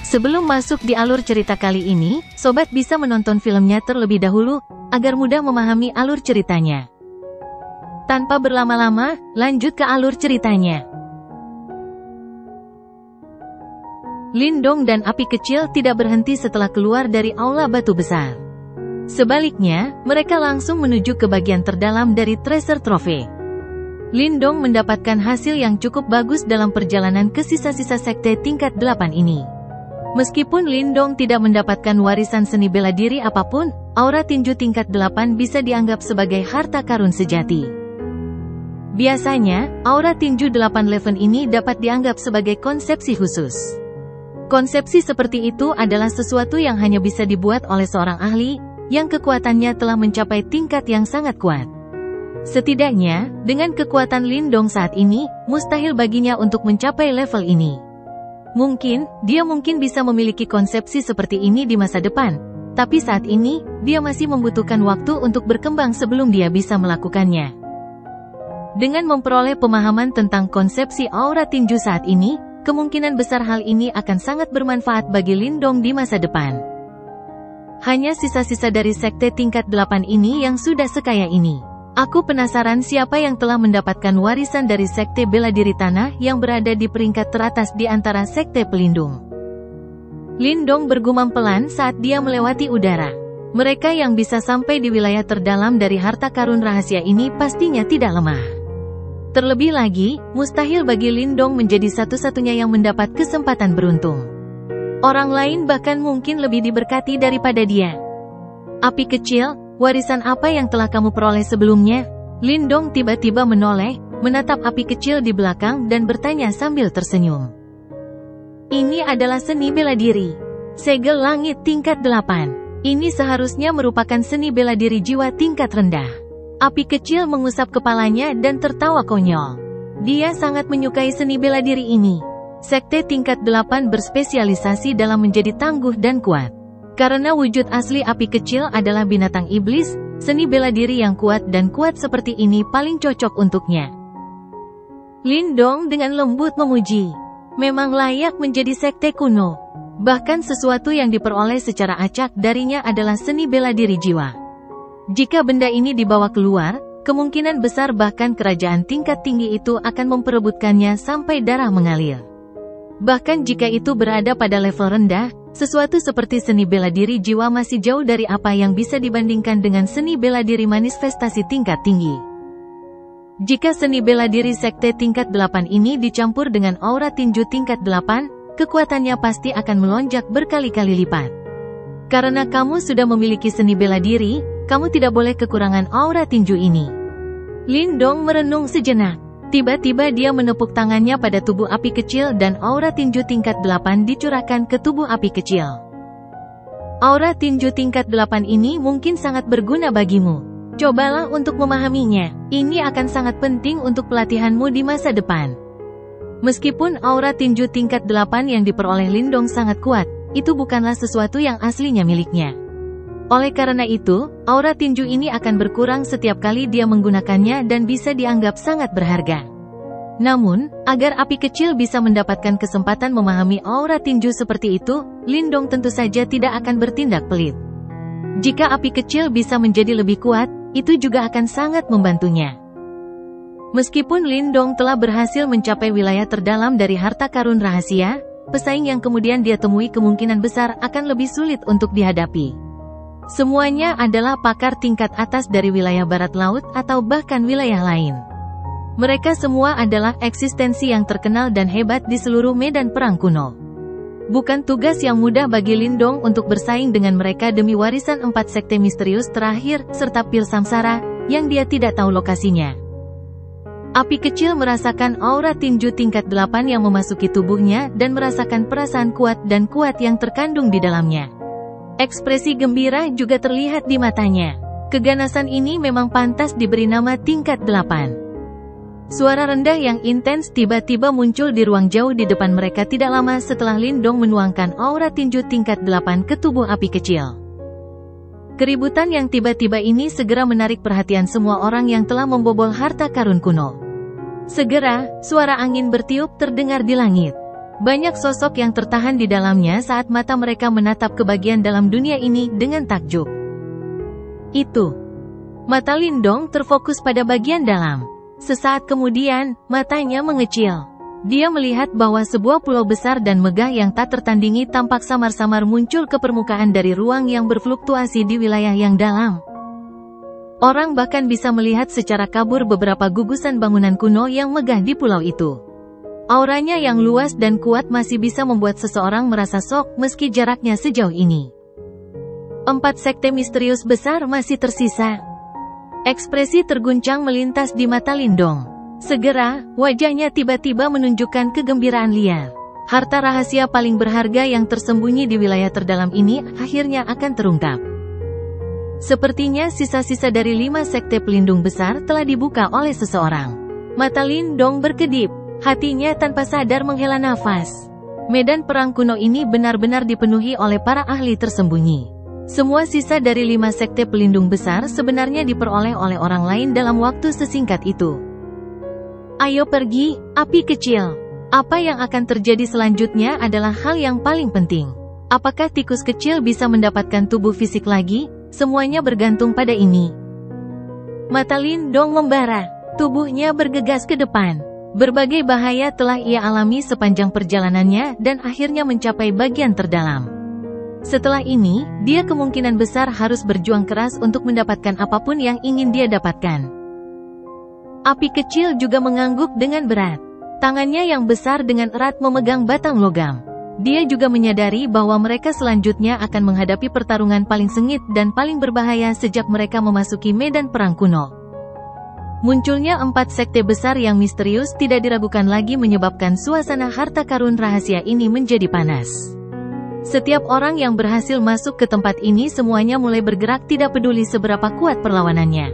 Sebelum masuk di alur cerita kali ini, sobat bisa menonton filmnya terlebih dahulu, agar mudah memahami alur ceritanya. Tanpa berlama-lama, lanjut ke alur ceritanya. Lindong dan api kecil tidak berhenti setelah keluar dari aula batu besar. Sebaliknya, mereka langsung menuju ke bagian terdalam dari treasure trophy. Lindong mendapatkan hasil yang cukup bagus dalam perjalanan ke sisa-sisa sekte tingkat 8 ini. Meskipun Lindong tidak mendapatkan warisan seni bela diri apapun, aura tinju tingkat 8 bisa dianggap sebagai harta karun sejati. Biasanya, aura tinju 8 level ini dapat dianggap sebagai konsepsi khusus. Konsepsi seperti itu adalah sesuatu yang hanya bisa dibuat oleh seorang ahli, yang kekuatannya telah mencapai tingkat yang sangat kuat. Setidaknya, dengan kekuatan Lindong saat ini, mustahil baginya untuk mencapai level ini. Dia mungkin bisa memiliki konsepsi seperti ini di masa depan, tapi saat ini, dia masih membutuhkan waktu untuk berkembang sebelum dia bisa melakukannya. Dengan memperoleh pemahaman tentang konsepsi aura tinju saat ini, kemungkinan besar hal ini akan sangat bermanfaat bagi Lindong di masa depan. Hanya sisa-sisa dari sekte tingkat 8 ini yang sudah sekaya ini. Aku penasaran siapa yang telah mendapatkan warisan dari sekte bela diri tanah yang berada di peringkat teratas di antara sekte pelindung. Lindong bergumam pelan saat dia melewati udara. Mereka yang bisa sampai di wilayah terdalam dari harta karun rahasia ini pastinya tidak lemah. Terlebih lagi, mustahil bagi Lindong menjadi satu-satunya yang mendapat kesempatan beruntung. Orang lain bahkan mungkin lebih diberkati daripada dia. Api kecil, warisan apa yang telah kamu peroleh sebelumnya? Lindong tiba-tiba menoleh, menatap api kecil di belakang dan bertanya sambil tersenyum. Ini adalah seni bela diri. Segel langit tingkat 8. Ini seharusnya merupakan seni bela diri jiwa tingkat rendah. Api kecil mengusap kepalanya dan tertawa konyol. Dia sangat menyukai seni bela diri ini. Sekte tingkat 8 berspesialisasi dalam menjadi tangguh dan kuat. Karena wujud asli api kecil adalah binatang iblis, seni bela diri yang kuat dan kuat seperti ini paling cocok untuknya. Lindong dengan lembut memuji. Memang layak menjadi sekte kuno. Bahkan sesuatu yang diperoleh secara acak darinya adalah seni bela diri jiwa. Jika benda ini dibawa keluar, kemungkinan besar bahkan kerajaan tingkat tinggi itu akan memperebutkannya sampai darah mengalir. Bahkan jika itu berada pada level rendah, sesuatu seperti seni bela diri jiwa masih jauh dari apa yang bisa dibandingkan dengan seni bela diri manifestasi tingkat tinggi. Jika seni bela diri sekte tingkat 8 ini dicampur dengan aura tinju tingkat 8, kekuatannya pasti akan melonjak berkali-kali lipat. Karena kamu sudah memiliki seni bela diri, kamu tidak boleh kekurangan aura tinju ini. Lindong merenung sejenak. Tiba-tiba dia menepuk tangannya pada tubuh api kecil dan aura tinju tingkat 8 dicurahkan ke tubuh api kecil. Aura tinju tingkat 8 ini mungkin sangat berguna bagimu. Cobalah untuk memahaminya. Ini akan sangat penting untuk pelatihanmu di masa depan. Meskipun aura tinju tingkat 8 yang diperoleh Lindong sangat kuat, itu bukanlah sesuatu yang aslinya miliknya. Oleh karena itu, aura tinju ini akan berkurang setiap kali dia menggunakannya dan bisa dianggap sangat berharga. Namun, agar api kecil bisa mendapatkan kesempatan memahami aura tinju seperti itu, Lindong tentu saja tidak akan bertindak pelit. Jika api kecil bisa menjadi lebih kuat, itu juga akan sangat membantunya. Meskipun Lindong telah berhasil mencapai wilayah terdalam dari harta karun rahasia, pesaing yang kemudian dia temui kemungkinan besar akan lebih sulit untuk dihadapi. Semuanya adalah pakar tingkat atas dari wilayah barat laut atau bahkan wilayah lain. Mereka semua adalah eksistensi yang terkenal dan hebat di seluruh medan perang kuno. Bukan tugas yang mudah bagi Lindong untuk bersaing dengan mereka demi warisan 4 sekte misterius terakhir, serta pil samsara, yang dia tidak tahu lokasinya. Api kecil merasakan aura tinju tingkat 8 yang memasuki tubuhnya dan merasakan perasaan kuat yang terkandung di dalamnya. Ekspresi gembira juga terlihat di matanya. Keganasan ini memang pantas diberi nama tingkat 8. Suara rendah yang intens tiba-tiba muncul di ruang jauh di depan mereka tidak lama setelah Lindong menuangkan aura tinju tingkat 8 ke tubuh api kecil. Keributan yang tiba-tiba ini segera menarik perhatian semua orang yang telah membobol harta karun kuno. Segera, suara angin bertiup terdengar di langit. Banyak sosok yang tertahan di dalamnya saat mata mereka menatap ke bagian dalam dunia ini dengan takjub. Itu. Mata Lindong terfokus pada bagian dalam. Sesaat kemudian, matanya mengecil. Dia melihat bahwa sebuah pulau besar dan megah yang tak tertandingi tampak samar-samar muncul ke permukaan dari ruang yang berfluktuasi di wilayah yang dalam. Orang bahkan bisa melihat secara kabur beberapa gugusan bangunan kuno yang megah di pulau itu. Auranya yang luas dan kuat masih bisa membuat seseorang merasa shock meski jaraknya sejauh ini. 4 sekte misterius besar masih tersisa. Ekspresi terguncang melintas di mata Lindong. Segera, wajahnya tiba-tiba menunjukkan kegembiraan liar. Harta rahasia paling berharga yang tersembunyi di wilayah terdalam ini akhirnya akan terungkap. Sepertinya sisa-sisa dari 5 sekte pelindung besar telah dibuka oleh seseorang. Mata Lindong berkedip. Hatinya tanpa sadar menghela nafas. Medan perang kuno ini benar-benar dipenuhi oleh para ahli tersembunyi. Semua sisa dari 5 sekte pelindung besar sebenarnya diperoleh oleh orang lain dalam waktu sesingkat itu. Ayo pergi, api kecil. Apa yang akan terjadi selanjutnya adalah hal yang paling penting. Apakah tikus kecil bisa mendapatkan tubuh fisik lagi? Semuanya bergantung pada ini. Mata Lindong membara. Tubuhnya bergegas ke depan. Berbagai bahaya telah ia alami sepanjang perjalanannya dan akhirnya mencapai bagian terdalam. Setelah ini, dia kemungkinan besar harus berjuang keras untuk mendapatkan apapun yang ingin dia dapatkan. Api kecil juga mengangguk dengan berat. Tangannya yang besar dengan erat memegang batang logam. Dia juga menyadari bahwa mereka selanjutnya akan menghadapi pertarungan paling sengit dan paling berbahaya sejak mereka memasuki medan perang kuno. Munculnya 4 sekte besar yang misterius tidak diragukan lagi menyebabkan suasana harta karun rahasia ini menjadi panas. Setiap orang yang berhasil masuk ke tempat ini semuanya mulai bergerak tidak peduli seberapa kuat perlawanannya.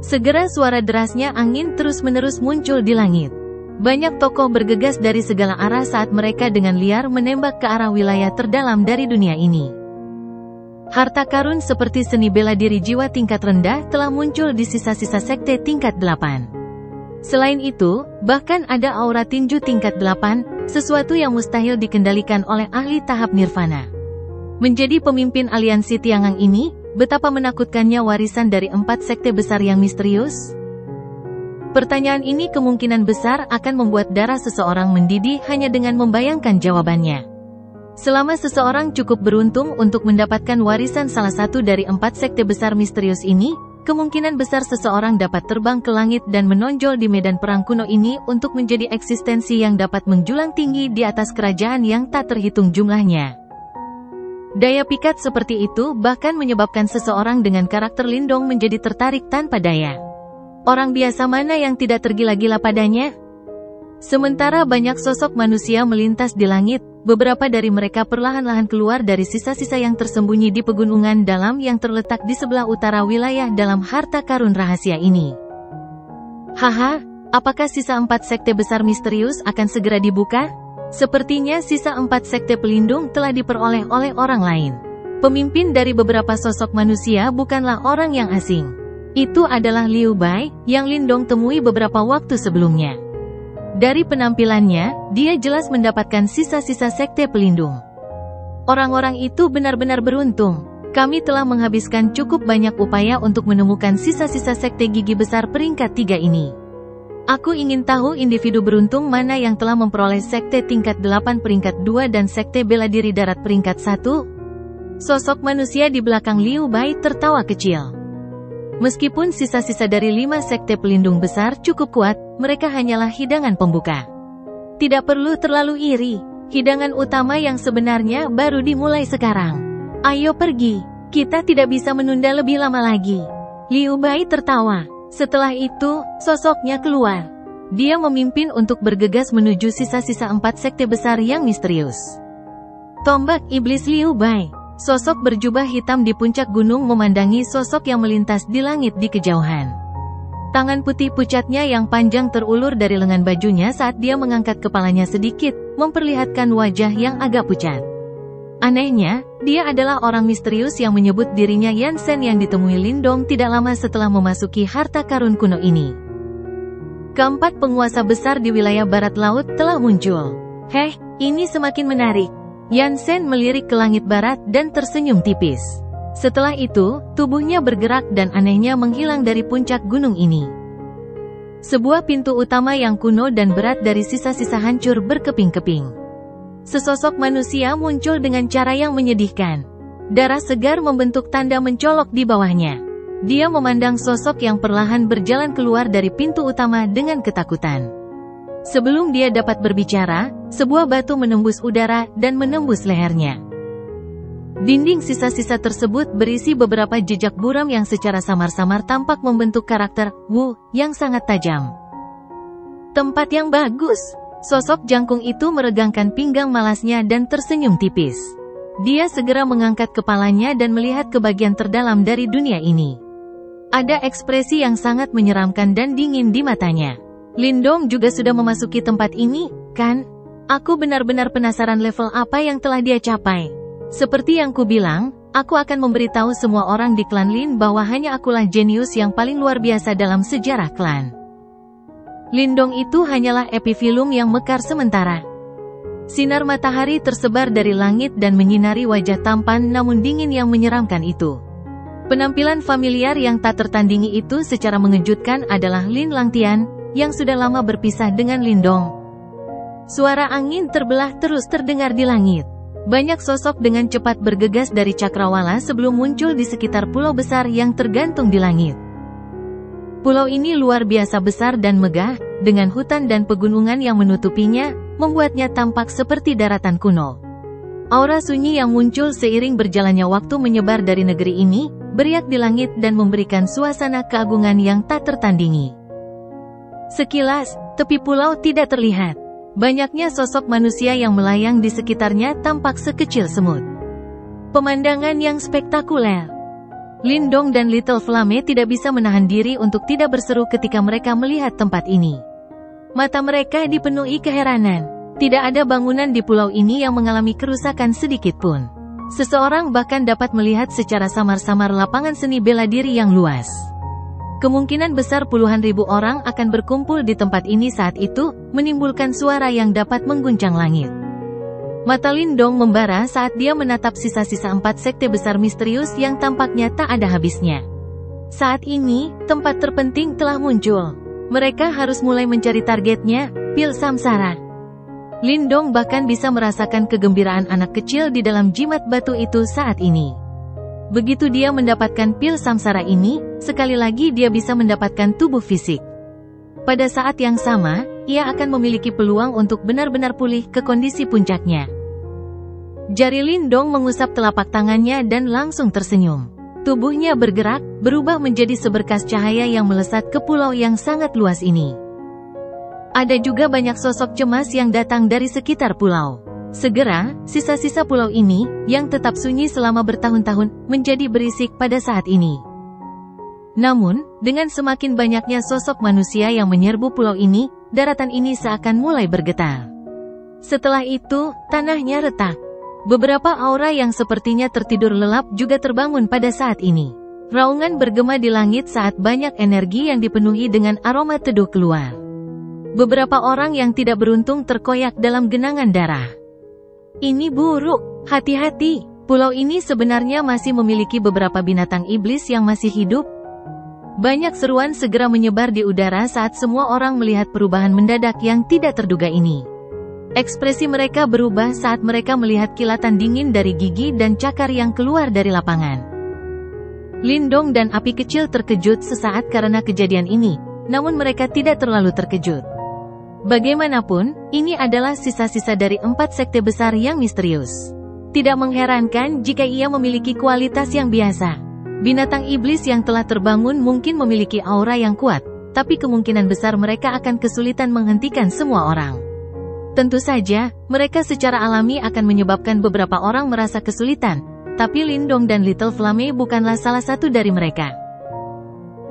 Segera suara derasnya angin terus-menerus muncul di langit. Banyak tokoh bergegas dari segala arah saat mereka dengan liar menembak ke arah wilayah terdalam dari dunia ini. Harta karun seperti seni bela diri jiwa tingkat rendah telah muncul di sisa-sisa sekte tingkat 8. Selain itu, bahkan ada aura tinju tingkat 8, sesuatu yang mustahil dikendalikan oleh ahli tahap nirvana. Menjadi pemimpin aliansi Tiangang ini, betapa menakutkannya warisan dari 4 sekte besar yang misterius? Pertanyaan ini kemungkinan besar akan membuat darah seseorang mendidih hanya dengan membayangkan jawabannya. Selama seseorang cukup beruntung untuk mendapatkan warisan salah satu dari 4 sekte besar misterius ini, kemungkinan besar seseorang dapat terbang ke langit dan menonjol di medan perang kuno ini untuk menjadi eksistensi yang dapat menjulang tinggi di atas kerajaan yang tak terhitung jumlahnya. Daya pikat seperti itu bahkan menyebabkan seseorang dengan karakter Lindong menjadi tertarik tanpa daya. Orang biasa mana yang tidak tergila-gila padanya? Sementara banyak sosok manusia melintas di langit, beberapa dari mereka perlahan-lahan keluar dari sisa-sisa yang tersembunyi di pegunungan dalam yang terletak di sebelah utara wilayah dalam harta karun rahasia ini. Haha, apakah sisa 4 sekte besar misterius akan segera dibuka? Sepertinya sisa 4 sekte pelindung telah diperoleh oleh orang lain. Pemimpin dari beberapa sosok manusia bukanlah orang yang asing. Itu adalah Liu Bai, yang Lindong temui beberapa waktu sebelumnya. Dari penampilannya, dia jelas mendapatkan sisa-sisa sekte pelindung. Orang-orang itu benar-benar beruntung. Kami telah menghabiskan cukup banyak upaya untuk menemukan sisa-sisa sekte gigi besar peringkat 3 ini. Aku ingin tahu individu beruntung mana yang telah memperoleh sekte tingkat 8 peringkat 2 dan sekte bela diri darat peringkat 1. Sosok manusia di belakang Liu Bai tertawa kecil. Meskipun sisa-sisa dari 5 sekte pelindung besar cukup kuat, mereka hanyalah hidangan pembuka. Tidak perlu terlalu iri, hidangan utama yang sebenarnya baru dimulai sekarang. Ayo pergi, kita tidak bisa menunda lebih lama lagi. Liu Bai tertawa. Setelah itu, sosoknya keluar. Dia memimpin untuk bergegas menuju sisa-sisa 4 sekte besar yang misterius. Tombak Iblis Liu Bai. Sosok berjubah hitam di puncak gunung memandangi sosok yang melintas di langit di kejauhan. Tangan putih pucatnya yang panjang terulur dari lengan bajunya saat dia mengangkat kepalanya sedikit, memperlihatkan wajah yang agak pucat. Anehnya, dia adalah orang misterius yang menyebut dirinya Yansen yang ditemui Lindong tidak lama setelah memasuki harta karun kuno ini. Keempat penguasa besar di wilayah barat laut telah muncul. Heh, Ini semakin menarik. Yansen melirik ke langit barat dan tersenyum tipis. Setelah itu, tubuhnya bergerak dan anehnya menghilang dari puncak gunung ini. Sebuah pintu utama yang kuno dan berat dari sisa-sisa hancur berkeping-keping. Sesosok manusia muncul dengan cara yang menyedihkan. Darah segar membentuk tanda mencolok di bawahnya. Dia memandang sosok yang perlahan berjalan keluar dari pintu utama dengan ketakutan. Sebelum dia dapat berbicara, sebuah batu menembus udara dan menembus lehernya. Dinding sisa-sisa tersebut berisi beberapa jejak buram yang secara samar-samar tampak membentuk karakter Wu yang sangat tajam. Tempat yang bagus. Sosok jangkung itu meregangkan pinggang malasnya dan tersenyum tipis. Dia segera mengangkat kepalanya dan melihat ke bagian terdalam dari dunia ini. Ada ekspresi yang sangat menyeramkan dan dingin di matanya. Lindong juga sudah memasuki tempat ini, kan? Aku benar-benar penasaran level apa yang telah dia capai. Seperti yang kubilang, aku akan memberitahu semua orang di klan Lin bahwa hanya akulah jenius yang paling luar biasa dalam sejarah klan. Lindong itu hanyalah epifilum yang mekar sementara. Sinar matahari tersebar dari langit dan menyinari wajah tampan namun dingin yang menyeramkan itu. Penampilan familiar yang tak tertandingi itu secara mengejutkan adalah Lin Langtian, yang sudah lama berpisah dengan Lindong. Suara angin terbelah terus terdengar di langit. Banyak sosok dengan cepat bergegas dari cakrawala sebelum muncul di sekitar pulau besar yang tergantung di langit. Pulau ini luar biasa besar dan megah, dengan hutan dan pegunungan yang menutupinya, membuatnya tampak seperti daratan kuno. Aura sunyi yang muncul seiring berjalannya waktu menyebar dari negeri ini, beriak di langit dan memberikan suasana keagungan yang tak tertandingi. Sekilas, tepi pulau tidak terlihat. Banyaknya sosok manusia yang melayang di sekitarnya tampak sekecil semut. Pemandangan yang spektakuler. Lindong dan Little Flame tidak bisa menahan diri untuk tidak berseru ketika mereka melihat tempat ini. Mata mereka dipenuhi keheranan. Tidak ada bangunan di pulau ini yang mengalami kerusakan sedikit pun. Seseorang bahkan dapat melihat secara samar-samar lapangan seni bela diri yang luas. Kemungkinan besar puluhan ribu orang akan berkumpul di tempat ini saat itu, menimbulkan suara yang dapat mengguncang langit. Mata Lindong membara saat dia menatap sisa-sisa 4 sekte besar misterius yang tampaknya tak ada habisnya. Saat ini, tempat terpenting telah muncul. Mereka harus mulai mencari targetnya, pil samsara. Lindong bahkan bisa merasakan kegembiraan anak kecil di dalam jimat batu itu saat ini. Begitu dia mendapatkan pil samsara ini, sekali lagi dia bisa mendapatkan tubuh fisik. Pada saat yang sama, ia akan memiliki peluang untuk benar-benar pulih ke kondisi puncaknya. Jari Lindong mengusap telapak tangannya dan langsung tersenyum. Tubuhnya bergerak, berubah menjadi seberkas cahaya yang melesat ke pulau yang sangat luas ini. Ada juga banyak sosok cemas yang datang dari sekitar pulau. Segera, sisa-sisa pulau ini, yang tetap sunyi selama bertahun-tahun, menjadi berisik pada saat ini. Namun, dengan semakin banyaknya sosok manusia yang menyerbu pulau ini, daratan ini seakan mulai bergetar. Setelah itu, tanahnya retak. Beberapa aura yang sepertinya tertidur lelap juga terbangun pada saat ini. Raungan bergema di langit saat banyak energi yang dipenuhi dengan aroma teduh keluar. Beberapa orang yang tidak beruntung terkoyak dalam genangan darah. Ini buruk, hati-hati. Pulau ini sebenarnya masih memiliki beberapa binatang iblis yang masih hidup. Banyak seruan segera menyebar di udara saat semua orang melihat perubahan mendadak yang tidak terduga ini. Ekspresi mereka berubah saat mereka melihat kilatan dingin dari gigi dan cakar yang keluar dari lapangan. Lindong dan Api Kecil terkejut sesaat karena kejadian ini, namun mereka tidak terlalu terkejut. Bagaimanapun, ini adalah sisa-sisa dari 4 sekte besar yang misterius. Tidak mengherankan jika ia memiliki kualitas yang biasa. Binatang iblis yang telah terbangun mungkin memiliki aura yang kuat, tapi kemungkinan besar mereka akan kesulitan menghentikan semua orang. Tentu saja, mereka secara alami akan menyebabkan beberapa orang merasa kesulitan, tapi Lindong dan Little Flame bukanlah salah satu dari mereka.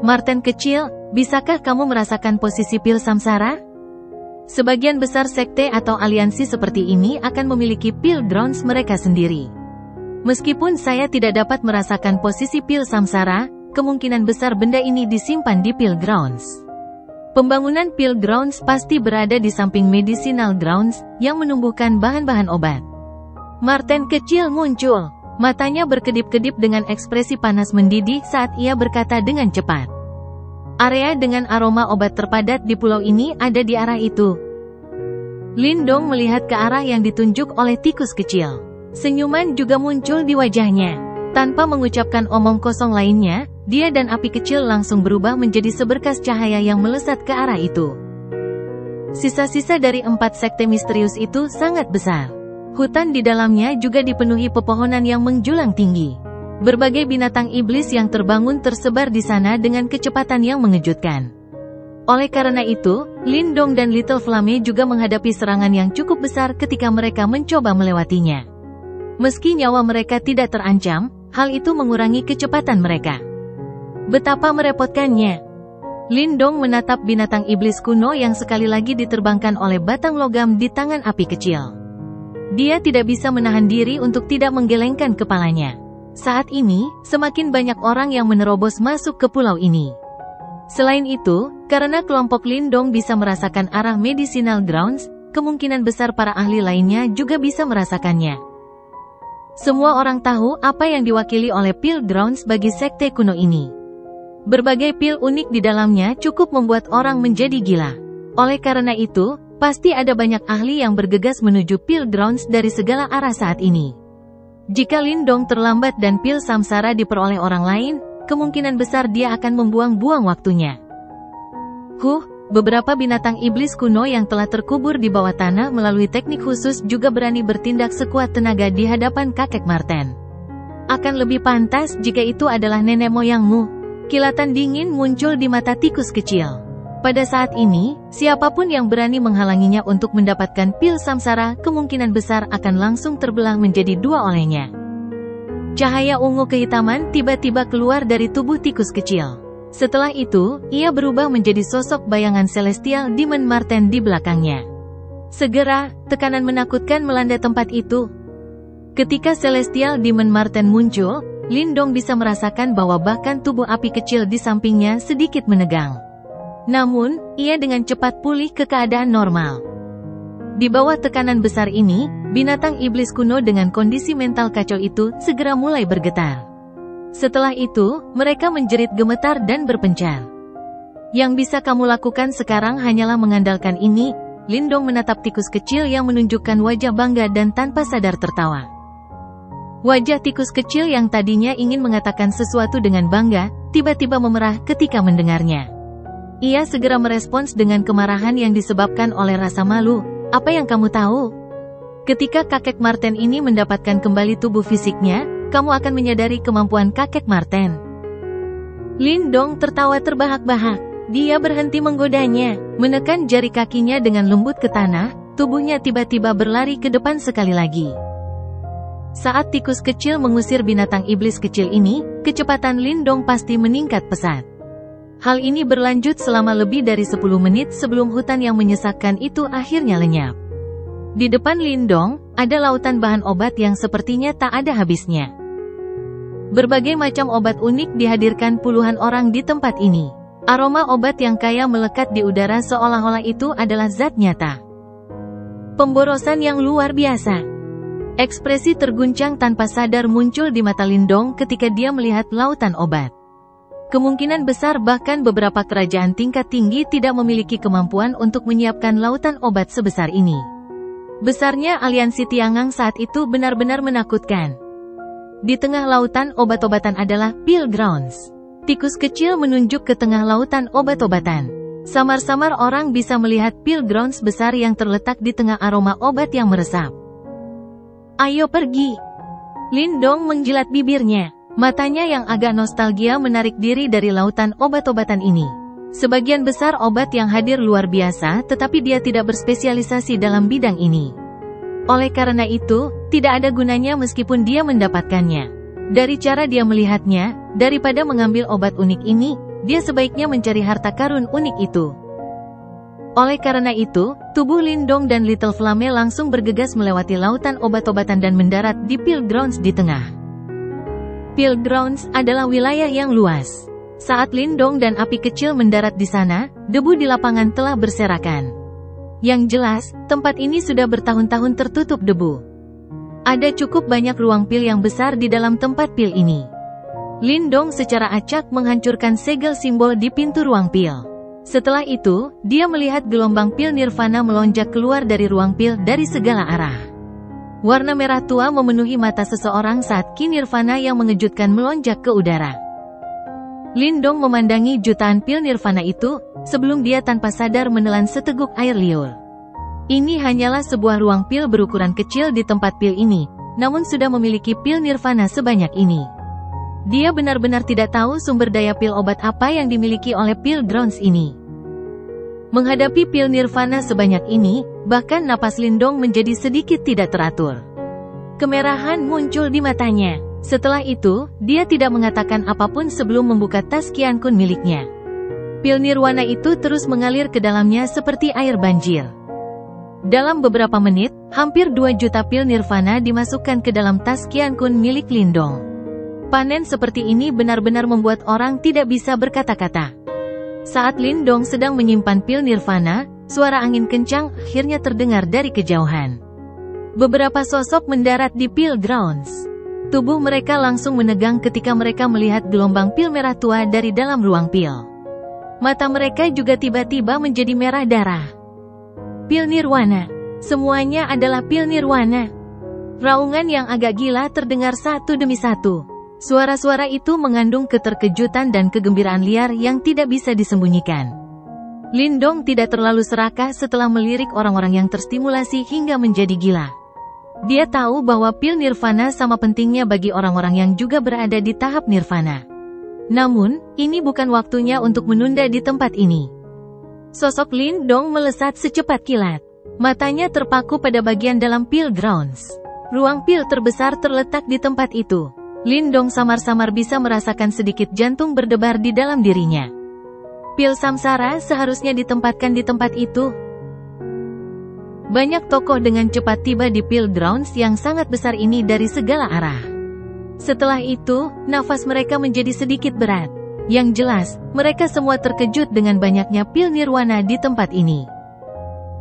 Marten kecil, bisakah kamu merasakan posisi pil samsara? Sebagian besar sekte atau aliansi seperti ini akan memiliki pil grounds mereka sendiri. Meskipun saya tidak dapat merasakan posisi pil samsara, kemungkinan besar benda ini disimpan di pil grounds. Pembangunan Peel Grounds pasti berada di samping Medicinal Grounds yang menumbuhkan bahan-bahan obat. Marten kecil muncul. Matanya berkedip-kedip dengan ekspresi panas mendidih saat ia berkata dengan cepat. Area dengan aroma obat terpadat di pulau ini ada di arah itu. Lindong melihat ke arah yang ditunjuk oleh tikus kecil. Senyuman juga muncul di wajahnya. Tanpa mengucapkan omong kosong lainnya, dia dan api kecil langsung berubah menjadi seberkas cahaya yang melesat ke arah itu. Sisa-sisa dari 4 sekte misterius itu sangat besar. Hutan di dalamnya juga dipenuhi pepohonan yang menjulang tinggi. Berbagai binatang iblis yang terbangun tersebar di sana dengan kecepatan yang mengejutkan. Oleh karena itu, Lindong dan Little Flame juga menghadapi serangan yang cukup besar ketika mereka mencoba melewatinya. Meski nyawa mereka tidak terancam, hal itu mengurangi kecepatan mereka. Betapa merepotkannya. Lindong menatap binatang iblis kuno yang sekali lagi diterbangkan oleh batang logam di tangan api kecil. Dia tidak bisa menahan diri untuk tidak menggelengkan kepalanya. Saat ini, semakin banyak orang yang menerobos masuk ke pulau ini. Selain itu, karena kelompok Lindong bisa merasakan arah Medicinal Grounds, kemungkinan besar para ahli lainnya juga bisa merasakannya. Semua orang tahu apa yang diwakili oleh Peel Grounds bagi sekte kuno ini. Berbagai pil unik di dalamnya cukup membuat orang menjadi gila. Oleh karena itu, pasti ada banyak ahli yang bergegas menuju Peel Grounds dari segala arah saat ini. Jika Lindong terlambat dan pil samsara diperoleh orang lain, kemungkinan besar dia akan membuang-buang waktunya. Beberapa binatang iblis kuno yang telah terkubur di bawah tanah melalui teknik khusus juga berani bertindak sekuat tenaga di hadapan kakek Marten. Akan lebih pantas jika itu adalah nenek moyangmu. Kilatan dingin muncul di mata tikus kecil. Pada saat ini, siapapun yang berani menghalanginya untuk mendapatkan pil samsara kemungkinan besar akan langsung terbelah menjadi 2 olehnya. Cahaya ungu kehitaman tiba-tiba keluar dari tubuh tikus kecil. Setelah itu, ia berubah menjadi sosok bayangan Celestial Demon Marten di belakangnya. Segera, tekanan menakutkan melanda tempat itu. Ketika Celestial Demon Marten muncul, Lindong bisa merasakan bahwa bahkan tubuh api kecil di sampingnya sedikit menegang. Namun, ia dengan cepat pulih ke keadaan normal. Di bawah tekanan besar ini, binatang iblis kuno dengan kondisi mental kacau itu segera mulai bergetar. Setelah itu, mereka menjerit gemetar dan berpencar. Yang bisa kamu lakukan sekarang hanyalah mengandalkan ini. Lindong menatap tikus kecil yang menunjukkan wajah bangga dan tanpa sadar tertawa. Wajah tikus kecil yang tadinya ingin mengatakan sesuatu dengan bangga, tiba-tiba memerah ketika mendengarnya. Ia segera merespons dengan kemarahan yang disebabkan oleh rasa malu. Apa yang kamu tahu? Ketika kakek Marten ini mendapatkan kembali tubuh fisiknya, kamu akan menyadari kemampuan kakek Marten. Lindong tertawa terbahak-bahak. Dia berhenti menggodanya, menekan jari kakinya dengan lembut ke tanah, tubuhnya tiba-tiba berlari ke depan sekali lagi. Saat tikus kecil mengusir binatang iblis kecil ini, kecepatan Lindong pasti meningkat pesat. Hal ini berlanjut selama lebih dari 10 menit sebelum hutan yang menyesakkan itu akhirnya lenyap. Di depan Lindong, ada lautan bahan obat yang sepertinya tak ada habisnya. Berbagai macam obat unik dihadirkan puluhan orang di tempat ini. Aroma obat yang kaya melekat di udara seolah-olah itu adalah zat nyata. Pemborosan yang luar biasa. Ekspresi terguncang tanpa sadar muncul di mata Lindong ketika dia melihat lautan obat. Kemungkinan besar bahkan beberapa kerajaan tingkat tinggi tidak memiliki kemampuan untuk menyiapkan lautan obat sebesar ini. Besarnya aliansi Tiangang saat itu benar-benar menakutkan. Di tengah lautan obat-obatan adalah Peel Grounds. Tikus kecil menunjuk ke tengah lautan obat-obatan. Samar-samar orang bisa melihat Peel Grounds besar yang terletak di tengah aroma obat yang meresap. Ayo pergi. Lindong menjilat bibirnya. Matanya yang agak nostalgia menarik diri dari lautan obat-obatan ini. Sebagian besar obat yang hadir luar biasa tetapi dia tidak berspesialisasi dalam bidang ini. Oleh karena itu, tidak ada gunanya meskipun dia mendapatkannya. Dari cara dia melihatnya, daripada mengambil obat unik ini, dia sebaiknya mencari harta karun unik itu. Oleh karena itu, tubuh Lindong dan Little Flame langsung bergegas melewati lautan obat-obatan dan mendarat di Peel Grounds di tengah. Peel Grounds adalah wilayah yang luas. Saat Lindong dan api kecil mendarat di sana, debu di lapangan telah berserakan. Yang jelas, tempat ini sudah bertahun-tahun tertutup debu. Ada cukup banyak ruang pil yang besar di dalam tempat pil ini. Lindong secara acak menghancurkan segel simbol di pintu ruang pil. Setelah itu, dia melihat gelombang pil nirvana melonjak keluar dari ruang pil dari segala arah. Warna merah tua memenuhi mata seseorang saat ki nirvana yang mengejutkan melonjak ke udara. Lindong memandangi jutaan pil nirvana itu, sebelum dia tanpa sadar menelan seteguk air liur. Ini hanyalah sebuah ruang pil berukuran kecil di tempat pil ini, namun sudah memiliki pil nirvana sebanyak ini. Dia benar-benar tidak tahu sumber daya pil obat apa yang dimiliki oleh pil grounds ini. Menghadapi pil nirvana sebanyak ini, bahkan napas Lindong menjadi sedikit tidak teratur. Kemerahan muncul di matanya. Setelah itu, dia tidak mengatakan apapun sebelum membuka tas Qian Kun miliknya. Pil nirwana itu terus mengalir ke dalamnya seperti air banjir. Dalam beberapa menit, hampir 2 juta pil nirvana dimasukkan ke dalam tas Qian Kun milik Lindong. Panen seperti ini benar-benar membuat orang tidak bisa berkata-kata. Saat Lindong sedang menyimpan pil nirvana, suara angin kencang akhirnya terdengar dari kejauhan. Beberapa sosok mendarat di pil grounds. Tubuh mereka langsung menegang ketika mereka melihat gelombang pil merah tua dari dalam ruang pil. Mata mereka juga tiba-tiba menjadi merah darah. Pil nirwana. Semuanya adalah pil nirwana. Raungan yang agak gila terdengar satu demi satu. Suara-suara itu mengandung keterkejutan dan kegembiraan liar yang tidak bisa disembunyikan. Lindong tidak terlalu serakah setelah melirik orang-orang yang terstimulasi hingga menjadi gila. Dia tahu bahwa pil nirvana sama pentingnya bagi orang-orang yang juga berada di tahap nirvana. Namun, ini bukan waktunya untuk menunda di tempat ini. Sosok Lindong melesat secepat kilat. Matanya terpaku pada bagian dalam pil grounds. Ruang pil terbesar terletak di tempat itu. Lindong samar-samar bisa merasakan sedikit jantung berdebar di dalam dirinya. Pil samsara seharusnya ditempatkan di tempat itu. Banyak tokoh dengan cepat tiba di pil grounds yang sangat besar ini dari segala arah. Setelah itu, nafas mereka menjadi sedikit berat. Yang jelas, mereka semua terkejut dengan banyaknya pil nirwana di tempat ini.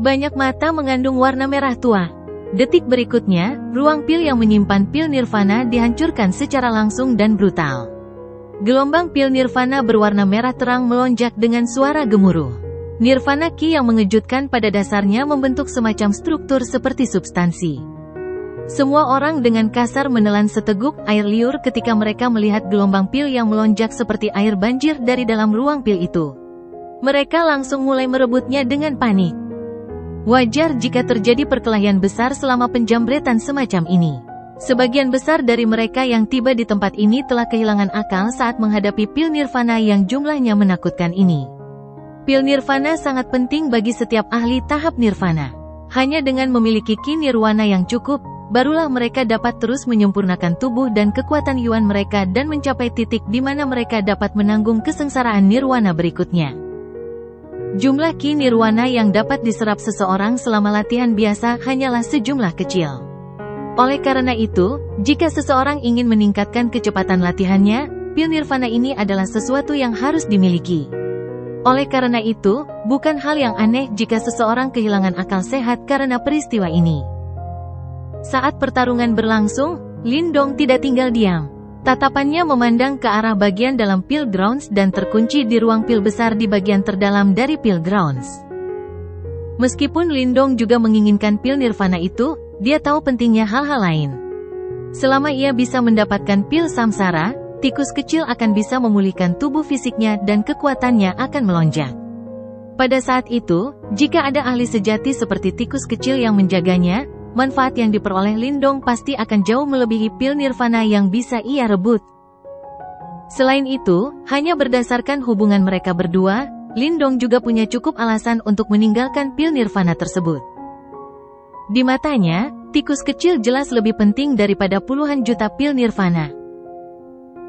Banyak mata mengandung warna merah tua. Detik berikutnya, ruang pil yang menyimpan pil nirvana dihancurkan secara langsung dan brutal. Gelombang pil nirvana berwarna merah terang melonjak dengan suara gemuruh. Nirvana ki yang mengejutkan pada dasarnya membentuk semacam struktur seperti substansi. Semua orang dengan kasar menelan seteguk air liur ketika mereka melihat gelombang pil yang melonjak seperti air banjir dari dalam ruang pil itu. Mereka langsung mulai merebutnya dengan panik. Wajar jika terjadi perkelahian besar selama penjambretan semacam ini. Sebagian besar dari mereka yang tiba di tempat ini telah kehilangan akal saat menghadapi pil nirvana yang jumlahnya menakutkan ini. Pil nirvana sangat penting bagi setiap ahli tahap nirvana. Hanya dengan memiliki ki nirwana yang cukup, barulah mereka dapat terus menyempurnakan tubuh dan kekuatan yuan mereka dan mencapai titik di mana mereka dapat menanggung kesengsaraan nirwana berikutnya. Jumlah ki nirwana yang dapat diserap seseorang selama latihan biasa hanyalah sejumlah kecil. Oleh karena itu, jika seseorang ingin meningkatkan kecepatan latihannya, pil nirvana ini adalah sesuatu yang harus dimiliki. Oleh karena itu, bukan hal yang aneh jika seseorang kehilangan akal sehat karena peristiwa ini. Saat pertarungan berlangsung, Lindong tidak tinggal diam. Tatapannya memandang ke arah bagian dalam pil grounds dan terkunci di ruang pil besar di bagian terdalam dari pil grounds. Meskipun Lindong juga menginginkan pil nirvana itu, dia tahu pentingnya hal-hal lain. Selama ia bisa mendapatkan pil samsara, tikus kecil akan bisa memulihkan tubuh fisiknya dan kekuatannya akan melonjak. Pada saat itu, jika ada ahli sejati seperti tikus kecil yang menjaganya, manfaat yang diperoleh Lindong pasti akan jauh melebihi pil nirvana yang bisa ia rebut. Selain itu, hanya berdasarkan hubungan mereka berdua, Lindong juga punya cukup alasan untuk meninggalkan pil nirvana tersebut. Di matanya, tikus kecil jelas lebih penting daripada puluhan juta pil nirvana.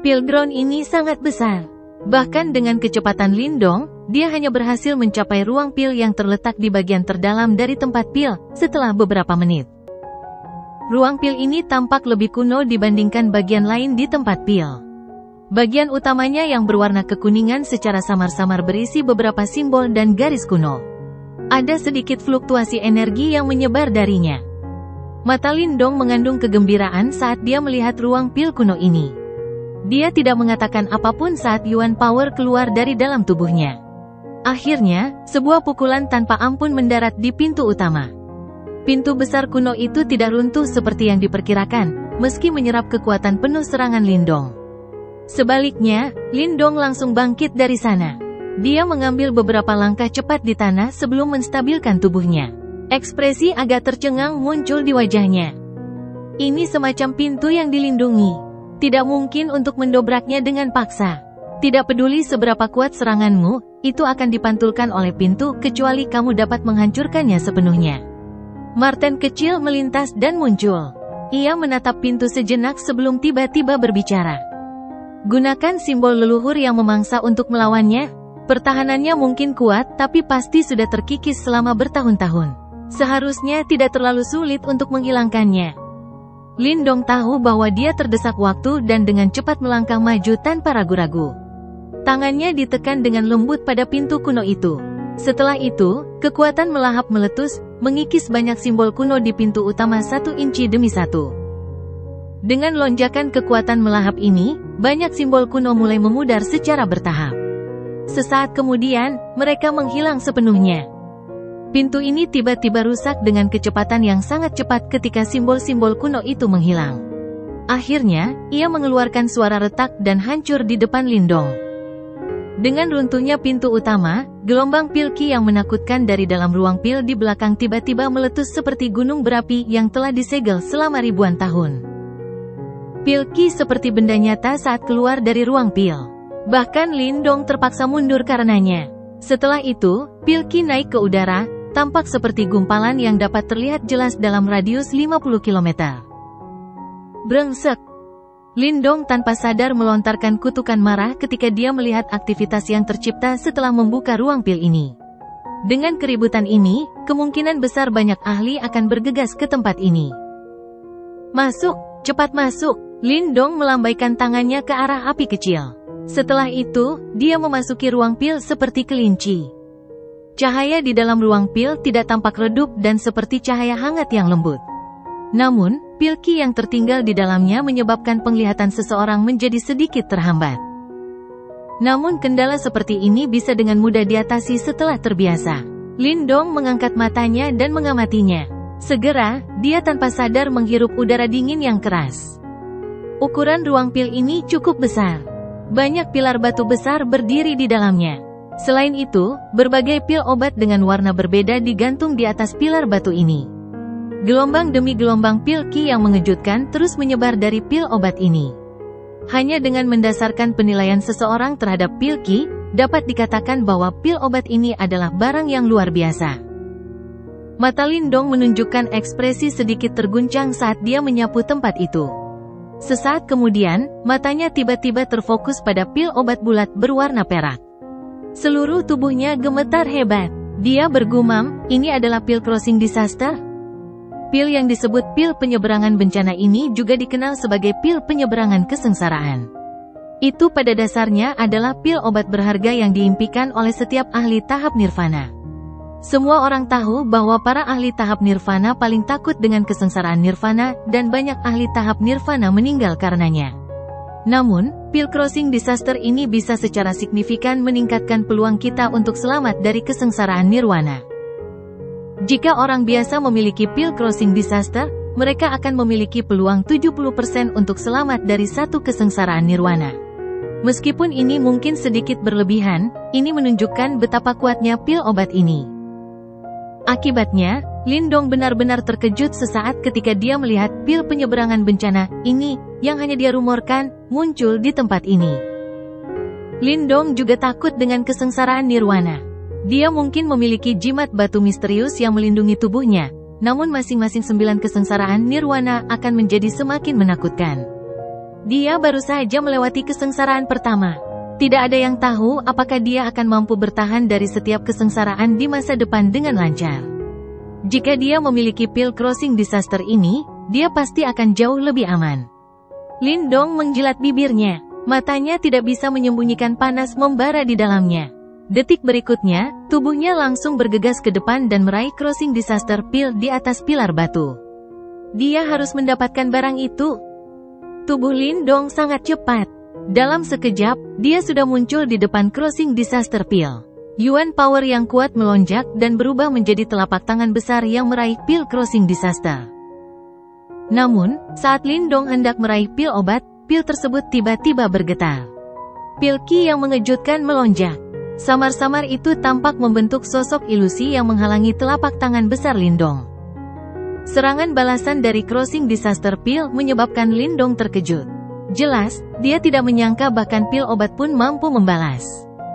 Pil ground ini sangat besar. Bahkan dengan kecepatan Lindong, dia hanya berhasil mencapai ruang pil yang terletak di bagian terdalam dari tempat pil, setelah beberapa menit. Ruang pil ini tampak lebih kuno dibandingkan bagian lain di tempat pil. Bagian utamanya yang berwarna kekuningan secara samar-samar berisi beberapa simbol dan garis kuno. Ada sedikit fluktuasi energi yang menyebar darinya. Mata Lindong mengandung kegembiraan saat dia melihat ruang pil kuno ini. Dia tidak mengatakan apapun saat Yuan Power keluar dari dalam tubuhnya. Akhirnya, sebuah pukulan tanpa ampun mendarat di pintu utama. Pintu besar kuno itu tidak runtuh seperti yang diperkirakan, meski menyerap kekuatan penuh serangan Lindong. Sebaliknya, Lindong langsung bangkit dari sana. Dia mengambil beberapa langkah cepat di tanah sebelum menstabilkan tubuhnya. Ekspresi agak tercengang muncul di wajahnya. Ini semacam pintu yang dilindungi. Tidak mungkin untuk mendobraknya dengan paksa. Tidak peduli seberapa kuat seranganmu, itu akan dipantulkan oleh pintu kecuali kamu dapat menghancurkannya sepenuhnya. Marten kecil melintas dan muncul. Ia menatap pintu sejenak sebelum tiba-tiba berbicara. Gunakan simbol leluhur yang memangsa untuk melawannya. Pertahanannya mungkin kuat, tapi pasti sudah terkikis selama bertahun-tahun. Seharusnya tidak terlalu sulit untuk menghilangkannya. Lindong tahu bahwa dia terdesak waktu dan dengan cepat melangkah maju tanpa ragu-ragu. Tangannya ditekan dengan lembut pada pintu kuno itu. Setelah itu, kekuatan melahap meletus, mengikis banyak simbol kuno di pintu utama 1 inci demi 1. Dengan lonjakan kekuatan melahap ini, banyak simbol kuno mulai memudar secara bertahap. Sesaat kemudian, mereka menghilang sepenuhnya. Pintu ini tiba-tiba rusak dengan kecepatan yang sangat cepat ketika simbol-simbol kuno itu menghilang. Akhirnya, ia mengeluarkan suara retak dan hancur di depan Lindong. Dengan runtuhnya pintu utama, gelombang pil ki yang menakutkan dari dalam ruang pil di belakang tiba-tiba meletus seperti gunung berapi yang telah disegel selama ribuan tahun. Pil ki seperti benda nyata saat keluar dari ruang pil. Bahkan Lindong terpaksa mundur karenanya. Setelah itu, pil ki naik ke udara, tampak seperti gumpalan yang dapat terlihat jelas dalam radius 50 km. Brengsek! Lindong tanpa sadar melontarkan kutukan marah ketika dia melihat aktivitas yang tercipta setelah membuka ruang pil ini. Dengan keributan ini, kemungkinan besar banyak ahli akan bergegas ke tempat ini. Masuk! Cepat masuk! Lindong melambaikan tangannya ke arah api kecil. Setelah itu, dia memasuki ruang pil seperti kelinci. Cahaya di dalam ruang pil tidak tampak redup dan seperti cahaya hangat yang lembut. Namun, pil ki yang tertinggal di dalamnya menyebabkan penglihatan seseorang menjadi sedikit terhambat. Namun kendala seperti ini bisa dengan mudah diatasi setelah terbiasa. Lindong mengangkat matanya dan mengamatinya. Segera, dia tanpa sadar menghirup udara dingin yang keras. Ukuran ruang pil ini cukup besar. Banyak pilar batu besar berdiri di dalamnya. Selain itu, berbagai pil obat dengan warna berbeda digantung di atas pilar batu ini. Gelombang demi gelombang pil ki yang mengejutkan terus menyebar dari pil obat ini. Hanya dengan mendasarkan penilaian seseorang terhadap pil ki, dapat dikatakan bahwa pil obat ini adalah barang yang luar biasa. Mata Lindong menunjukkan ekspresi sedikit terguncang saat dia menyapu tempat itu. Sesaat kemudian, matanya tiba-tiba terfokus pada pil obat bulat berwarna perak. Seluruh tubuhnya gemetar hebat. Dia bergumam, ini adalah pil crossing disaster? Pil yang disebut pil penyeberangan bencana ini juga dikenal sebagai pil penyeberangan kesengsaraan. Itu pada dasarnya adalah pil obat berharga yang diimpikan oleh setiap ahli tahap nirvana. Semua orang tahu bahwa para ahli tahap nirvana paling takut dengan kesengsaraan nirvana, dan banyak ahli tahap nirvana meninggal karenanya. Namun, pil crossing disaster ini bisa secara signifikan meningkatkan peluang kita untuk selamat dari kesengsaraan nirwana. Jika orang biasa memiliki pil crossing disaster, mereka akan memiliki peluang 70% untuk selamat dari satu kesengsaraan nirwana. Meskipun ini mungkin sedikit berlebihan, ini menunjukkan betapa kuatnya pil obat ini. Akibatnya, Lindong benar-benar terkejut sesaat ketika dia melihat pil penyeberangan bencana ini, yang hanya dia rumorkan, muncul di tempat ini. Lindong juga takut dengan kesengsaraan nirwana. Dia mungkin memiliki jimat batu misterius yang melindungi tubuhnya, namun masing-masing 9 kesengsaraan nirwana akan menjadi semakin menakutkan. Dia baru saja melewati kesengsaraan pertama. Tidak ada yang tahu apakah dia akan mampu bertahan dari setiap kesengsaraan di masa depan dengan lancar. Jika dia memiliki pil crossing disaster ini, dia pasti akan jauh lebih aman. Lindong menjilat bibirnya. Matanya tidak bisa menyembunyikan panas membara di dalamnya. Detik berikutnya, tubuhnya langsung bergegas ke depan dan meraih crossing disaster peel di atas pilar batu. Dia harus mendapatkan barang itu. Tubuh Lindong sangat cepat. Dalam sekejap, dia sudah muncul di depan crossing disaster peel. Yuan power yang kuat melonjak dan berubah menjadi telapak tangan besar yang meraih peel crossing disaster. Namun, saat Lindong hendak meraih pil obat, pil tersebut tiba-tiba bergetar. Pil ki yang mengejutkan melonjak. Samar-samar itu tampak membentuk sosok ilusi yang menghalangi telapak tangan besar Lindong. Serangan balasan dari crossing disaster pil menyebabkan Lindong terkejut. Jelas, dia tidak menyangka bahkan pil obat pun mampu membalas.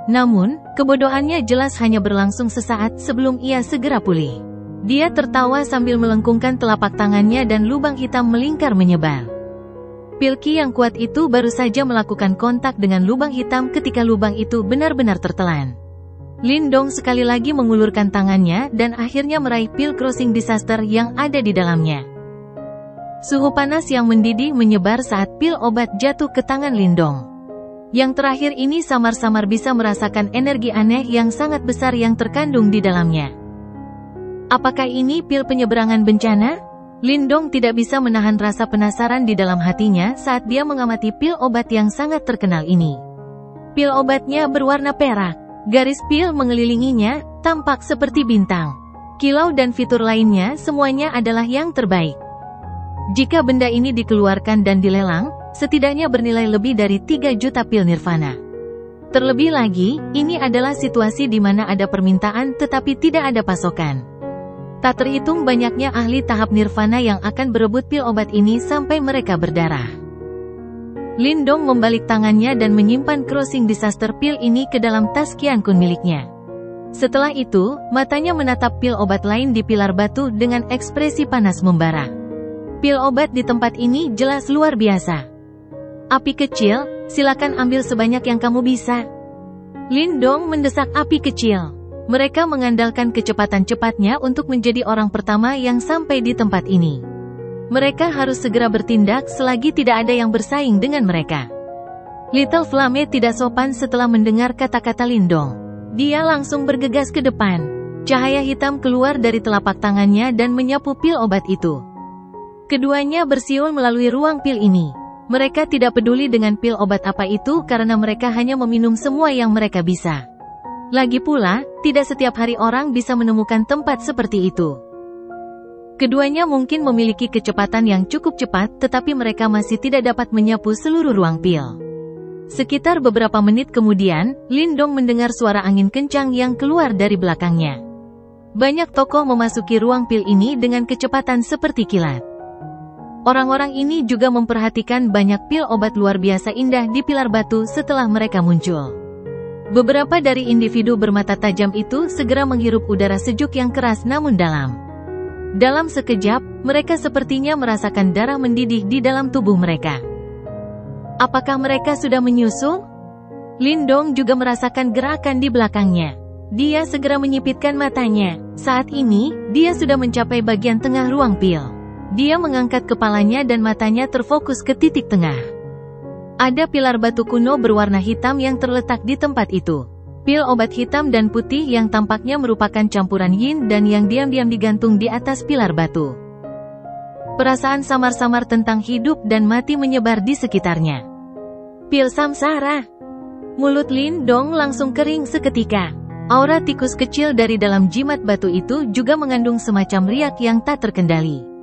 Namun, kebodohannya jelas hanya berlangsung sesaat sebelum ia segera pulih. Dia tertawa sambil melengkungkan telapak tangannya dan lubang hitam melingkar menyebar. Pil ki yang kuat itu baru saja melakukan kontak dengan lubang hitam ketika lubang itu benar-benar tertelan. Lindong sekali lagi mengulurkan tangannya dan akhirnya meraih pil crossing disaster yang ada di dalamnya. Suhu panas yang mendidih menyebar saat pil obat jatuh ke tangan Lindong. Yang terakhir ini samar-samar bisa merasakan energi aneh yang sangat besar yang terkandung di dalamnya. Apakah ini pil penyeberangan bencana? Lindong tidak bisa menahan rasa penasaran di dalam hatinya saat dia mengamati pil obat yang sangat terkenal ini. Pil obatnya berwarna perak. Garis pil mengelilinginya, tampak seperti bintang. Kilau dan fitur lainnya semuanya adalah yang terbaik. Jika benda ini dikeluarkan dan dilelang, setidaknya bernilai lebih dari 3 juta pil nirvana. Terlebih lagi, ini adalah situasi di mana ada permintaan tetapi tidak ada pasokan. Tak terhitung banyaknya ahli tahap nirvana yang akan berebut pil obat ini sampai mereka berdarah. Lindong membalik tangannya dan menyimpan crossing disaster pil ini ke dalam tas Qian Kun miliknya. Setelah itu, matanya menatap pil obat lain di pilar batu dengan ekspresi panas membara. Pil obat di tempat ini jelas luar biasa. Api kecil, silakan ambil sebanyak yang kamu bisa. Lindong mendesak api kecil. Mereka mengandalkan kecepatan cepatnya untuk menjadi orang pertama yang sampai di tempat ini. Mereka harus segera bertindak selagi tidak ada yang bersaing dengan mereka. Little Flame tidak sopan setelah mendengar kata-kata Lindong. Dia langsung bergegas ke depan. Cahaya hitam keluar dari telapak tangannya dan menyapu pil obat itu. Keduanya bersiul melalui ruang pil ini. Mereka tidak peduli dengan pil obat apa itu karena mereka hanya meminum semua yang mereka bisa. Lagi pula, tidak setiap hari orang bisa menemukan tempat seperti itu. Keduanya mungkin memiliki kecepatan yang cukup cepat, tetapi mereka masih tidak dapat menyapu seluruh ruang pil. Sekitar beberapa menit kemudian, Lindong mendengar suara angin kencang yang keluar dari belakangnya. Banyak tokoh memasuki ruang pil ini dengan kecepatan seperti kilat. Orang-orang ini juga memperhatikan banyak pil obat luar biasa indah di pilar batu setelah mereka muncul. Beberapa dari individu bermata tajam itu segera menghirup udara sejuk yang keras namun dalam. Dalam sekejap, mereka sepertinya merasakan darah mendidih di dalam tubuh mereka. Apakah mereka sudah menyusul? Lindong juga merasakan gerakan di belakangnya. Dia segera menyipitkan matanya. Saat ini, dia sudah mencapai bagian tengah ruang pil. Dia mengangkat kepalanya dan matanya terfokus ke titik tengah. Ada pilar batu kuno berwarna hitam yang terletak di tempat itu. Pil obat hitam dan putih yang tampaknya merupakan campuran yin dan yang diam-diam digantung di atas pilar batu. Perasaan samar-samar tentang hidup dan mati menyebar di sekitarnya. Pil samsara. Mulut Lindong langsung kering seketika. Aura tikus kecil dari dalam jimat batu itu juga mengandung semacam riak yang tak terkendali.